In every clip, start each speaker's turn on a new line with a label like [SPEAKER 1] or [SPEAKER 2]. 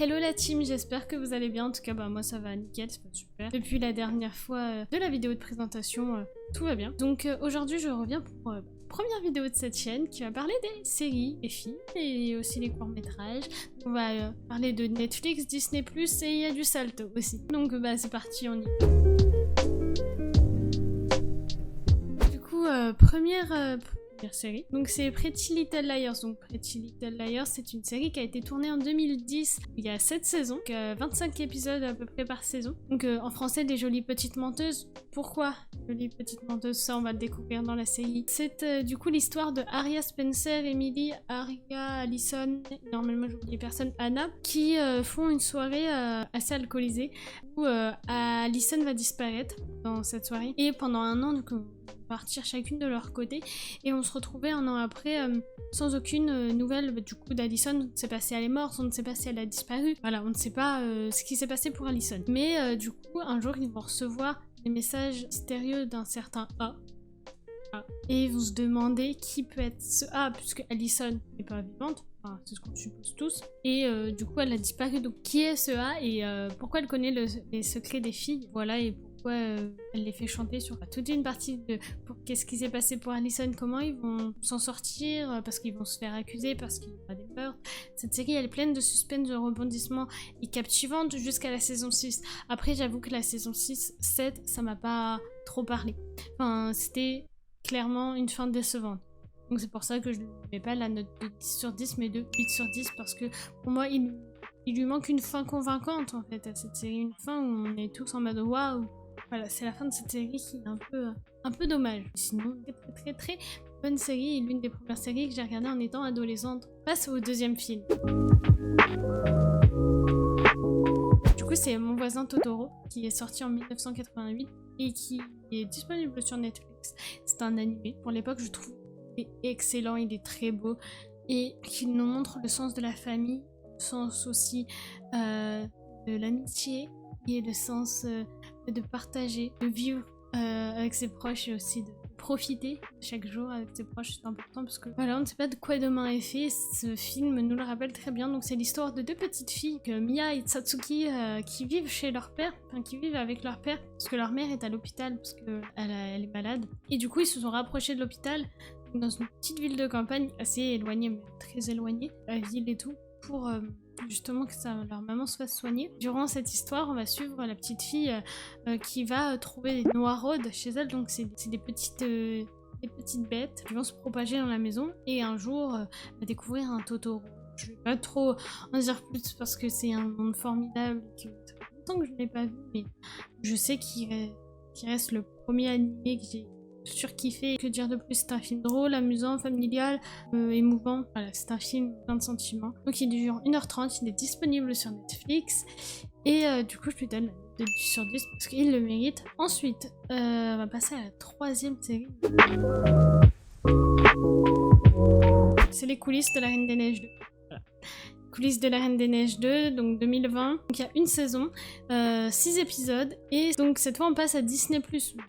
[SPEAKER 1] Hello la team, j'espère que vous allez bien. En tout cas, moi ça va nickel, c'est pas super. Depuis la dernière fois de la vidéo de présentation, tout va bien. Donc aujourd'hui, je reviens pour première vidéo de cette chaîne qui va parler des séries, des films et aussi les courts-métrages. On va parler de Netflix, Disney+, et il y a du Salto aussi. Donc c'est parti, on y va. Du coup, première série. Donc c'est Pretty Little Liars. Donc Pretty Little Liars, c'est une série qui a été tournée en 2010. Il y a 7 saisons, donc 25 épisodes à peu près par saison. Donc en français, des jolies petites menteuses. Pourquoi jolies petites menteuses? Ça, on va le découvrir dans la série. C'est du coup l'histoire de Aria Spencer, Emily, Aria, Allison, normalement j'oublie personne, Anna, qui font une soirée assez alcoolisée où Allison va disparaître dans cette soirée. Et pendant un an, donc partir chacune de leur côté et on se retrouvait un an après sans aucune nouvelle du coup d'Allison. On ne sait pas si elle est morte, on ne sait pas si elle a disparu, voilà, on ne sait pas ce qui s'est passé pour Allison. Mais du coup un jour ils vont recevoir des messages mystérieux d'un certain A. Et ils vont se demander qui peut être ce A, puisque Allison n'est pas vivante, enfin, c'est ce qu'on suppose tous, et du coup elle a disparu. Donc qui est ce A et pourquoi elle connaît les secrets des filles, voilà, et pourquoi elle les fait chanter sur toute une partie de qu'est-ce qui s'est passé pour Allison, comment ils vont s'en sortir, parce qu'ils vont se faire accuser, parce qu'il y aura des meurtres. Cette série elle est pleine de suspense, de rebondissements et captivante jusqu'à la saison 6. Après j'avoue que la saison 6, 7, ça m'a pas trop parlé. Enfin c'était clairement une fin décevante. Donc c'est pour ça que je ne mets pas la note de 10 sur 10 mais de 8 sur 10 parce que pour moi il lui manque une fin convaincante en fait à cette série, une fin où on est tous en mode waouh. Voilà, c'est la fin de cette série qui est un peu dommage. Sinon, très bonne série et l'une des premières séries que j'ai regardées en étant adolescente. Passe au deuxième film. Du coup, c'est Mon voisin Totoro qui est sorti en 1988 et qui est disponible sur Netflix. C'est un animé. Pour l'époque, je trouve qu'il est excellent, il est très beau et qu'il nous montre le sens de la famille, le sens aussi de l'amitié et le sens de partager, de vivre avec ses proches et aussi de profiter chaque jour avec ses proches. C'est important parce que voilà, on ne sait pas de quoi demain est fait. Ce film nous le rappelle très bien. Donc c'est l'histoire de deux petites filles, Mia et Satsuki, qui vivent chez leur père, enfin qui vivent avec leur père parce que leur mère est à l'hôpital parce qu'elle elle est malade. Et du coup ils se sont rapprochés de l'hôpital dans une petite ville de campagne assez éloignée, mais très éloignée, la ville et tout, pour justement que leur maman se fasse soigner. Durant cette histoire, on va suivre la petite fille qui va trouver des noiraudes chez elle, donc c'est des petites bêtes qui vont se propager dans la maison et un jour va découvrir un Totoro. Je ne vais pas trop en dire plus parce que c'est un monde formidable et que ça fait longtemps que je ne l'ai pas vu, mais je sais qu'il reste le premier animé que j'ai surkiffé. Que dire de plus? C'est un film drôle, amusant, familial, émouvant. Voilà, c'est un film plein de sentiments. Donc il dure 1h30, il est disponible sur Netflix. Et du coup, je lui donne la note de 10 sur 10 parce qu'il le mérite. Ensuite, on va passer à la troisième série. C'est les coulisses de La Reine des Neiges 2. Voilà. Coulisses de La Reine des Neiges 2, donc 2020. Donc il y a une saison, 6 épisodes, et donc cette fois on passe à Disney+.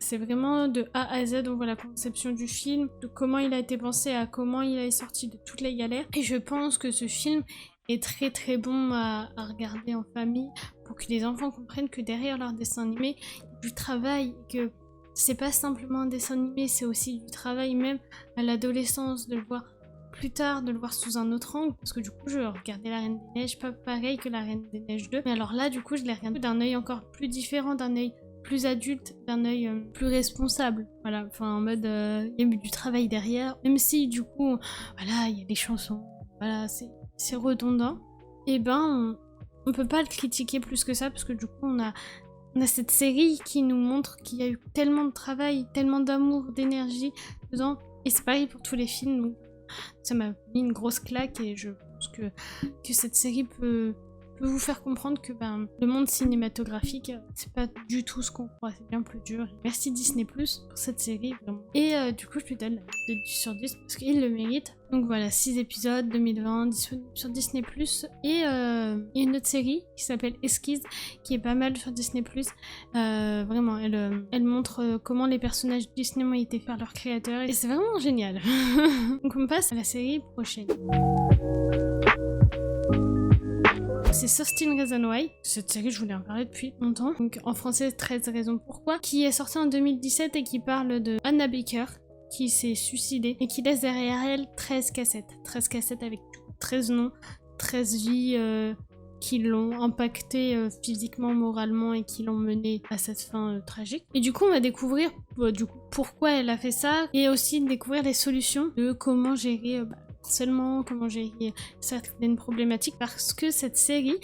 [SPEAKER 1] C'est vraiment de A à Z, on voit la conception du film, de comment il a été pensé à comment il est sorti de toutes les galères. Et je pense que ce film est très bon à regarder en famille, pour que les enfants comprennent que derrière leur dessin animé, il y a du travail, que c'est pas simplement un dessin animé, c'est aussi du travail même à l'adolescence, de le voir plus tard, de le voir sous un autre angle, parce que du coup je regardais La Reine des Neiges pas pareil que La Reine des Neiges 2, mais alors là du coup je l'ai regardé d'un œil encore plus différent, d'un œil plus adulte, d'un œil plus responsable, voilà, enfin en mode il y a eu du travail derrière, même si du coup voilà il y a des chansons, voilà c'est redondant, et ben on peut pas le critiquer plus que ça, parce que du coup on a cette série qui nous montre qu'il y a eu tellement de travail, tellement d'amour, d'énergie dedans, et c'est pareil pour tous les films, donc ça m'a mis une grosse claque et je pense que cette série peut vous faire comprendre que le monde cinématographique, c'est pas du tout ce qu'on croit, c'est bien plus dur. Merci Disney Plus pour cette série, vraiment. Et du coup, je lui donne la note de 10 sur 10 parce qu'il le mérite. Donc voilà, 6 épisodes, 2020, disponible sur Disney Plus. Et une autre série qui s'appelle Esquisse, qui est pas mal sur Disney Plus. Vraiment, elle montre comment les personnages Disney ont été faits par leurs créateurs. Et c'est vraiment génial. Donc on passe à la série prochaine. c'est 13 Reasons Why. Cette série, je voulais en parler depuis longtemps. Donc en français, 13 raisons pourquoi, qui est sortie en 2017 et qui parle de Hannah Baker, qui s'est suicidée et qui laisse derrière elle 13 cassettes. 13 cassettes avec 13 noms, 13 vies qui l'ont impactée physiquement, moralement et qui l'ont menée à cette fin tragique. Et du coup, on va découvrir pourquoi elle a fait ça et aussi découvrir les solutions de comment gérer seulement, comment gérer certaines problématiques, parce que cette série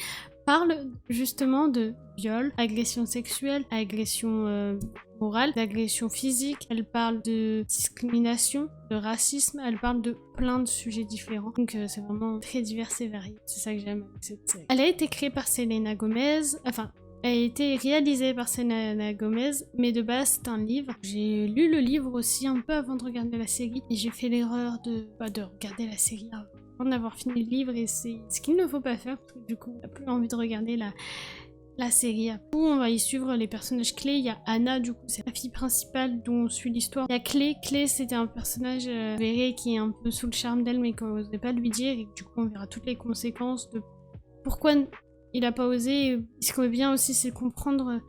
[SPEAKER 1] parle justement de viol, agression sexuelle, agression morale, d'agression physique, elle parle de discrimination, de racisme, elle parle de plein de sujets différents. Donc c'est vraiment très divers et varié. C'est ça que j'aime avec cette série. Elle a été créée par Selena Gomez, elle a été réalisée par Selena Gomez, mais de base c'est un livre. J'ai lu le livre aussi un peu avant de regarder la série et j'ai fait l'erreur de regarder la série avant d'avoir fini le livre, et c'est ce qu'il ne faut pas faire parce que du coup on n'a plus envie de regarder la série. Après, on va y suivre les personnages clés. Il y a Anna, du coup, c'est la fille principale dont on suit l'histoire. Il y a Clay. Clay, c'était un personnage verré qui est un peu sous le charme d'elle, mais qu'on n'osait pas lui dire. Et du coup, on verra toutes les conséquences de pourquoi il a pas osé. Et ce qu'on veut bien aussi, c'est comprendre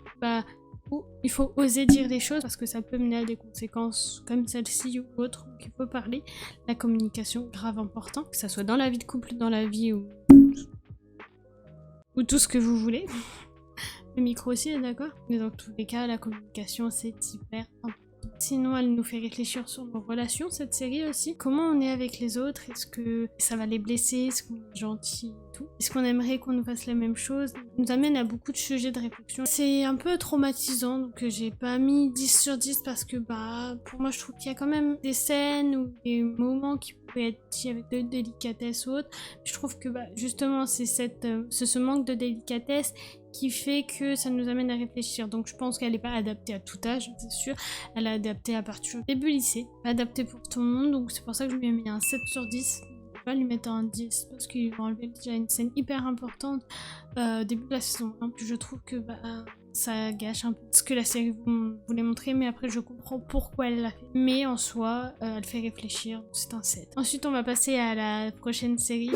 [SPEAKER 1] où il faut oser dire les choses parce que ça peut mener à des conséquences comme celle-ci ou autre. Donc, il faut parler. La communication, grave important, que ça soit dans la vie de couple, dans la vie ou tout ce que vous voulez. Le micro aussi est d'accord. Mais dans tous les cas, la communication, c'est hyper important. Sinon, elle nous fait réfléchir sur nos relations, cette série aussi. Comment on est avec les autres? Est-ce que ça va les blesser? Est-ce qu'on est gentil et tout? Est-ce qu'on aimerait qu'on nous fasse la même chose? Ça nous amène à beaucoup de sujets de réflexion. C'est un peu traumatisant, donc j'ai pas mis 10 sur 10 parce que pour moi, je trouve qu'il y a quand même des scènes ou des moments qui pouvaient être dit avec de délicatesse ou autre. Je trouve que justement, c'est ce manque de délicatesse qui fait que ça nous amène à réfléchir. Donc je pense qu'elle n'est pas adaptée à tout âge, c'est sûr. Elle est adaptée à partir du début lycée, pas adaptée pour tout le monde, donc c'est pour ça que je lui ai mis un 7 sur 10. Je vais pas lui mettre un 10 parce qu'ils vont enlever déjà une scène hyper importante début de la saison 1. Puis je trouve que ça gâche un peu ce que la série voulait montrer, mais après je comprends pourquoi elle l'a fait. Mais en soi, elle fait réfléchir, donc c'est un 7. Ensuite on va passer à la prochaine série.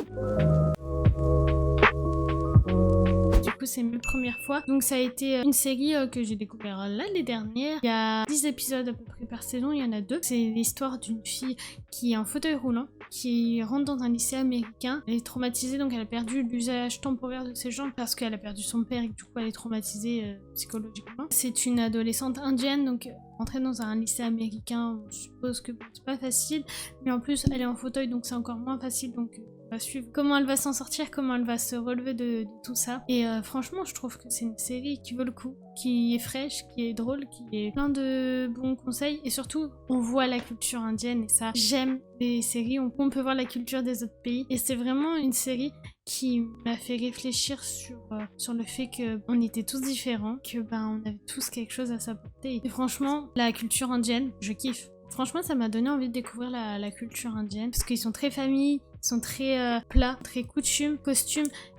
[SPEAKER 1] Du coup, c'est mes premières fois. Donc, ça a été une série que j'ai découvert l'année dernière. Il y a 10 épisodes à peu près par saison, il y en a 2. C'est l'histoire d'une fille qui est en fauteuil roulant, qui rentre dans un lycée américain. Elle est traumatisée, donc elle a perdu l'usage temporaire de ses jambes parce qu'elle a perdu son père et que du coup, elle est traumatisée psychologiquement. C'est une adolescente indienne, donc rentrer dans un lycée américain, on suppose que c'est pas facile. Mais en plus, elle est en fauteuil, donc c'est encore moins facile. Donc, on va suivre comment elle va s'en sortir, comment elle va se relever de tout ça. Et franchement, je trouve que c'est une série qui vaut le coup, qui est fraîche, qui est drôle, qui est plein de bons conseils. Et surtout, on voit la culture indienne et ça, j'aime les séries où on peut voir la culture des autres pays. Et c'est vraiment une série qui m'a fait réfléchir sur le fait qu'on était tous différents, que on avait tous quelque chose à s'apporter. Et franchement, la culture indienne, je kiffe. Franchement, ça m'a donné envie de découvrir la culture indienne parce qu'ils sont très famille, ils sont très plats, très costumes,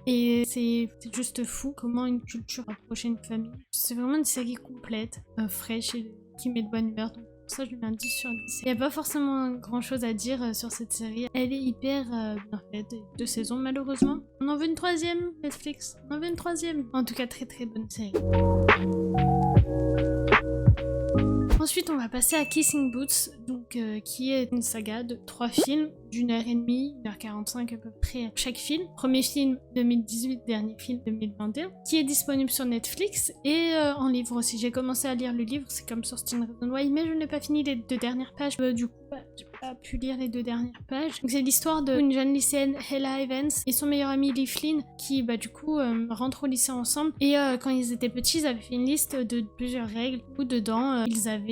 [SPEAKER 1] et c'est juste fou comment une culture approche une famille. C'est vraiment une série complète, fraîche et qui met de bonne humeur. Donc pour ça, je lui mets un 10 sur 10. Il n'y a pas forcément grand chose à dire sur cette série. Elle est hyper bien faite. 2 saisons, malheureusement. On en veut une 3e, Netflix. On en veut une 3e. En tout cas, très très bonne série. Ensuite, on va passer à Kissing Boots, donc, qui est une saga de 3 films, d'1h30, 1h45 à peu près chaque film. Premier film 2018, dernier film 2021, qui est disponible sur Netflix et en livre aussi. J'ai commencé à lire le livre, c'est comme sur Teen Reason Why, mais je n'ai pas fini les 2 dernières pages. Du coup, j'ai pas pu lire les 2 dernières pages. Donc, c'est l'histoire d'une jeune lycéenne, Ella Evans, et son meilleur ami Lee Flynn, qui du coup rentrent au lycée ensemble. Et quand ils étaient petits, ils avaient fait une liste de plusieurs règles où dedans ils avaient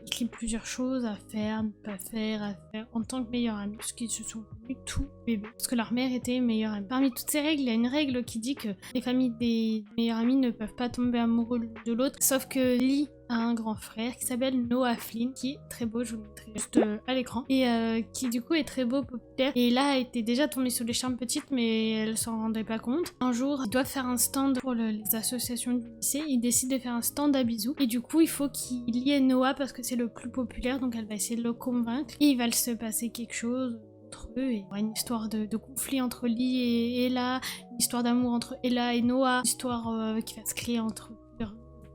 [SPEAKER 1] écrit plusieurs choses à faire, ne pas faire, à faire en tant que meilleurs amis, parce qu'ils se sont connus tout bébé, parce que leur mère était meilleure amie. Parmi toutes ces règles, il y a une règle qui dit que les familles des meilleurs amis ne peuvent pas tomber amoureux de l'autre, sauf que Lee a un grand frère qui s'appelle Noah Flynn, qui est très beau, je vous le mettrai juste à l'écran, et qui du coup est très beau, populaire, et là était déjà tombée sous les charmes petite, mais elle s'en rendait pas compte. Un jour, ils doivent faire un stand pour les associations du lycée, ils décident de faire un stand à bisous, et du coup il faut qu'il lie Noah parce que c'est le plus populaire, donc elle va essayer de le convaincre, et il va se passer quelque chose. entre eux. Et il y aura une histoire de conflit entre Lee et Ella, une histoire d'amour entre Ella et Noah, une histoire qui va se créer entre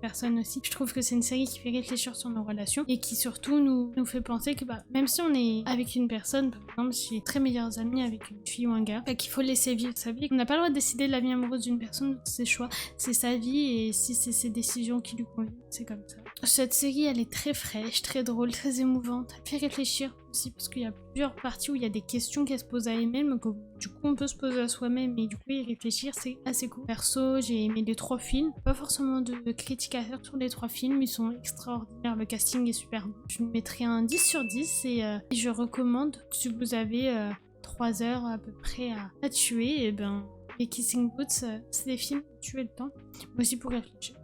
[SPEAKER 1] personnes aussi. Je trouve que c'est une série qui fait réfléchir sur nos relations et qui surtout nous fait penser que même si on est avec une personne, par exemple si on est très meilleurs amis avec une fille ou un gars, qu'il faut laisser vivre sa vie. On n'a pas le droit de décider de la vie amoureuse d'une personne, c'est ses choix, c'est sa vie et si c'est ses décisions qui lui conviennent, c'est comme ça. Cette série, elle est très fraîche, très drôle, très émouvante. Elle fait réfléchir aussi parce qu'il y a plusieurs parties où il y a des questions qu'elle se pose à elle-même, mais que du coup on peut se poser à soi-même et du coup y réfléchir, c'est assez cool. Perso, j'ai aimé les 3 films. Pas forcément de critiques à faire sur les 3 films, ils sont extraordinaires, le casting est super bon. Je mettrai un 10 sur 10 et je recommande si vous avez 3 heures à peu près à tuer, et les Kissing Booth, c'est des films pour tuer le temps, mais aussi pour réfléchir.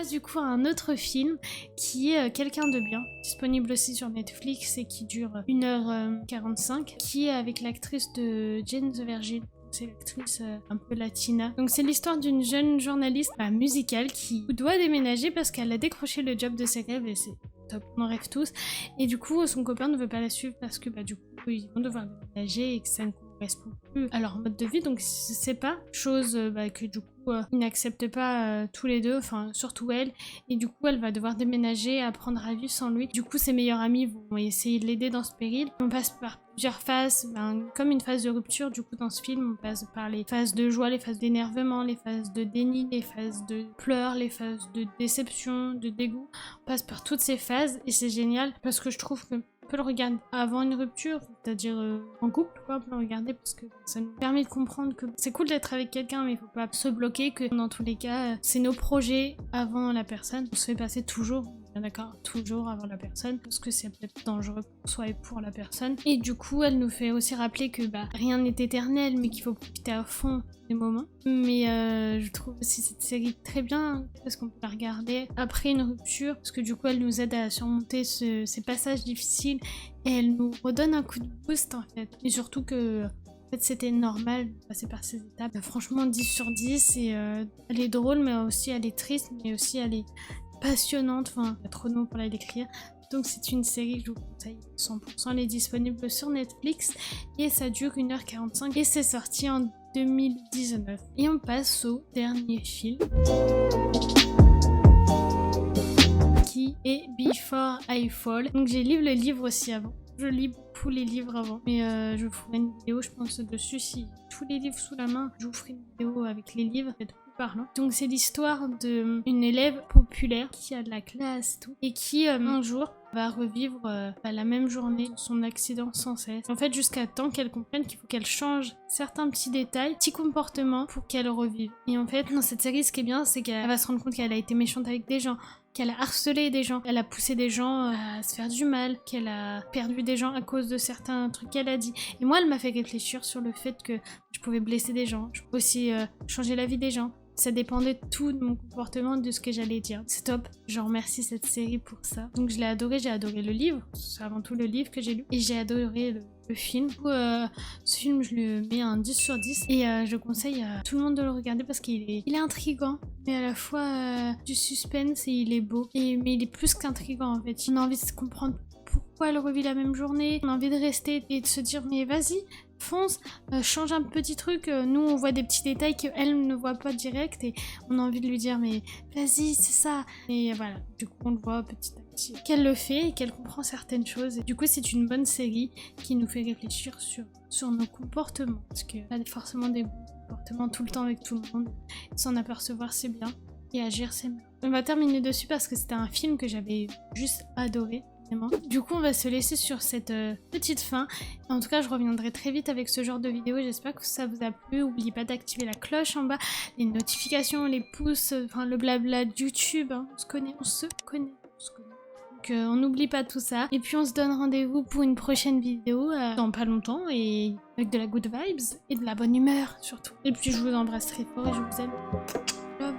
[SPEAKER 1] Du coup à un autre film qui est Quelqu'un de bien, disponible aussi sur Netflix et qui dure 1h45, qui est avec l'actrice de Jane the Virgin. C'est l'actrice un peu latina. Donc c'est l'histoire d'une jeune journaliste musicale qui doit déménager parce qu'elle a décroché le job de ses rêves et c'est top, on en rêve tous. Et du coup son copain ne veut pas la suivre parce que du coup ils vont devoir déménager et que ça ne correspond plus à leur mode de vie, donc c'est pas chose que du coup ils n'acceptent pas tous les deux, enfin surtout elle, et du coup elle va devoir déménager, apprendre à vivre sans lui. Du coup ses meilleurs amis vont essayer de l'aider dans ce péril. On passe par plusieurs phases, comme une phase de rupture. Du coup dans ce film on passe par les phases de joie, les phases d'énervement, les phases de déni, les phases de pleurs, les phases de déception, de dégoût. On passe par toutes ces phases et c'est génial parce que je trouve que on peut le regarder avant une rupture, c'est-à-dire en couple, on peut le regarder parce que ça nous permet de comprendre que c'est cool d'être avec quelqu'un, mais il faut pas se bloquer, que dans tous les cas, c'est nos projets avant la personne. On se fait passer toujours, bien d'accord, toujours avant la personne, parce que c'est peut-être dangereux pour soi et pour la personne. Et du coup, elle nous fait aussi rappeler que rien n'est éternel, mais qu'il faut profiter à fond des moments. Mais je trouve aussi cette série très bien, parce qu'on peut la regarder après une rupture, parce que du coup, elle nous aide à surmonter ces passages difficiles, et elle nous redonne un coup de boost en fait. Et surtout que c'était normal de passer par ces étapes. Franchement 10 sur 10 et elle est drôle mais aussi elle est triste, mais aussi elle est passionnante, il y a trop de mots pour la décrire. Donc c'est une série que je vous conseille 100%, elle est disponible sur Netflix et ça dure 1h45 et c'est sorti en 2019. Et on passe au dernier film qui est Before I Fall. Donc j'ai lu le livre aussi avant. Je lis beaucoup les livres avant, mais je vous ferai une vidéo je pense dessus. Si tous les livres sous la main, je vous ferai une vidéo avec les livres, c'est plus parlant. Donc c'est l'histoire d'une élève populaire qui a de la classe et tout, et qui un jour va revivre la même journée, son accident sans cesse. En fait, jusqu'à temps qu'elle comprenne qu'il faut qu'elle change certains petits détails, petits comportements pour qu'elle revive. Et en fait, dans cette série, ce qui est bien, c'est qu'elle va se rendre compte qu'elle a été méchante avec des gens, qu'elle a harcelé des gens, elle a poussé des gens à se faire du mal, qu'elle a perdu des gens à cause de certains trucs qu'elle a dit. Et moi, elle m'a fait réfléchir sur le fait que je pouvais blesser des gens, je pouvais aussi changer la vie des gens. Ça dépendait tout de mon comportement, de ce que j'allais dire. C'est top, je remercie cette série pour ça. Donc je l'ai adoré, j'ai adoré le livre, c'est avant tout le livre que j'ai lu, et j'ai adoré le film. Du coup, ce film, je lui mets un 10 sur 10, et je conseille à tout le monde de le regarder parce qu'il est intriguant, mais à la fois du suspense et il est beau. Mais il est plus qu'intriguant en fait, on a envie de comprendre pourquoi elle revit la même journée, on a envie de rester et de se dire mais vas-y, fonce, change un petit truc. Nous on voit des petits détails qu'elle ne voit pas direct et on a envie de lui dire mais vas-y c'est ça. Et voilà, du coup on le voit petit à petit qu'elle le fait et qu'elle comprend certaines choses. Et du coup c'est une bonne série qui nous fait réfléchir sur nos comportements, parce que pas forcément des bons comportements tout le temps avec tout le monde. S'en apercevoir c'est bien et agir c'est mieux. On va terminer dessus parce que c'était un film que j'avais juste adoré. Du coup on va se laisser sur cette petite fin. En tout cas je reviendrai très vite avec ce genre de vidéo. J'espère que ça vous a plu. N'oubliez pas d'activer la cloche en bas, les notifications, les pouces, le blabla de YouTube, hein. On se connaît. Donc on n'oublie pas tout ça. Et puis on se donne rendez-vous pour une prochaine vidéo dans pas longtemps, et avec de la good vibes et de la bonne humeur surtout. Et puis je vous embrasse très fort et je vous aime. Love.